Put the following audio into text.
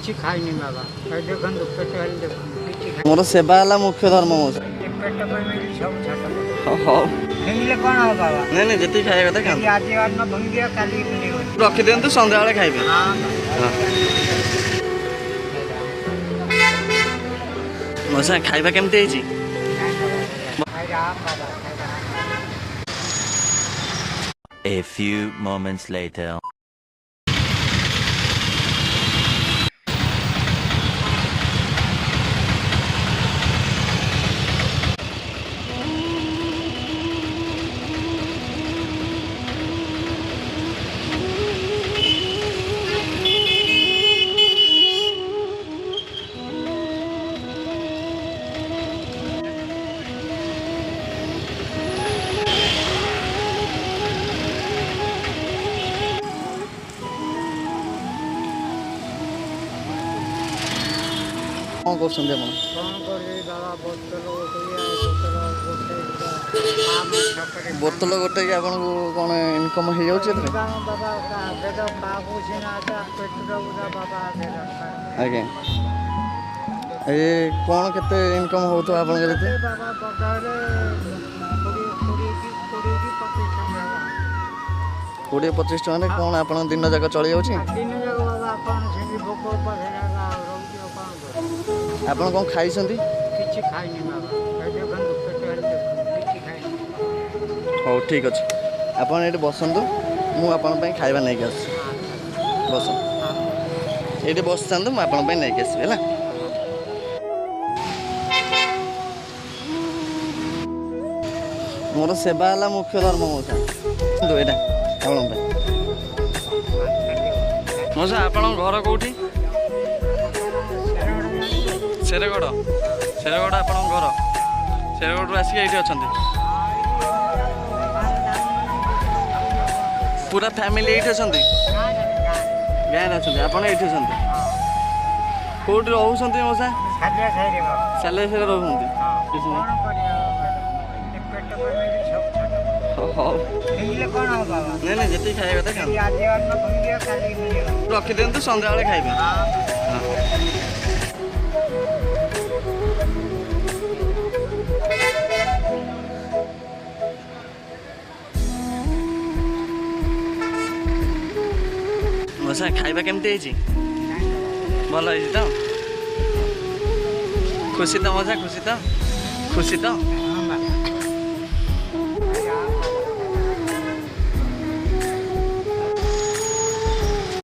କିଛି ଖାଇନି ବାବା ଦେଖନ୍ତୁ ପେଟ ହେଲେ ଦେଖନ୍ତୁ मोर सेवा है मुख्य धर्म मौसा ପେଟ ପାଇଁ ସବୁ ଛାଟ ହଉ ହେଇଲେ କ'ଣ ହବ ବାବା ନାଇଁ ନାଇଁ ଯେତିକି ଖାଇବା କଥା ଖାଆନ୍ତୁ ଆଜି ଅନ୍ନ ଭଙ୍ଗିବ କାଲି ମିଳିବ ରଖିଦିଅନ୍ତୁ ସନ୍ଧ୍ୟାବେଳେ ଖାଇବେ ମଉସା ଖାଇବା କେମିତି ହେଇଛି A few moments later. କ'ଣ କରୁଛନ୍ତି ଆପଣ କ'ଣ କରିବି ବାବା ବୋତଲ ଗୋଟେ କି ଆପଣଙ୍କୁ କ'ଣ ଇନକମ୍ ହେଇଯାଉଛି ଏଥିରେ ଆଜ୍ଞା ଏ କ'ଣ କେତେ ଇନକମ୍ ହେଉଥିବ ଆପଣଙ୍କର ଏଠି 20-25 ଟଙ୍କାରେ କ'ଣ ଆପଣଙ୍କ ଦିନ ଯାକ ଚଳି ଯାଉଛି ଆପଣ କ'ଣ ଖାଇଛନ୍ତି କିଛି ଖାଇନି ବାବା ଦେଖନ୍ତୁ ପେଟ ହେଲେ ଦେଖନ୍ତୁ କିଛି ଖାଇନି ହଉ ଠିକ୍ ଅଛି ଆପଣ ଏଇଠି ବସନ୍ତୁ ମୁଁ ଆପଣଙ୍କ ପାଇଁ ଖାଇବା ନେଇକି ଆସୁଛି ବସନ୍ତୁ ଏଇଠି ବସିଥାନ୍ତୁ ମୁଁ ଆପଣଙ୍କ ପାଇଁ ନେଇକି ଆସିବି ହେଲା ମୋର ସେବା ହେଲା ମୁଖ୍ୟ ଧର୍ମ ମଉସା ଏଇଟା ଆପଣଙ୍କ ପାଇଁ ମଉସା ଆପଣଙ୍କ ଘର କେଉଁଠି ସେରଗଡ଼ ଆପଣଙ୍କ ଘର ସେରଗଡ଼ରୁ ଆସିକି ଏଇଠି ଅଛନ୍ତି ପୁରା ଫ୍ୟାମିଲି ଏଇଠି ଅଛନ୍ତି ଗାଁରେ ଅଛନ୍ତି ଆପଣ ଏଇଠି ଅଛନ୍ତି କେଉଁଠି ରହୁଛନ୍ତି ମଉସା ସାଲେସାରେ ରହୁଛନ୍ତି ହଉ ନାଇଁ ନାଇଁ ଯେତିକି ଖାଇବା କଥା ଖାଆନ୍ତୁ ରଖିଦିଅନ୍ତୁ ସନ୍ଧ୍ୟାବେଳେ ଖାଇବେ ମଉସା ଖାଇବା କେମିତି ହେଇଛି ଭଲ ହେଇଛି ତ ଖୁସି ତ ମଉସା ଖୁସି ତ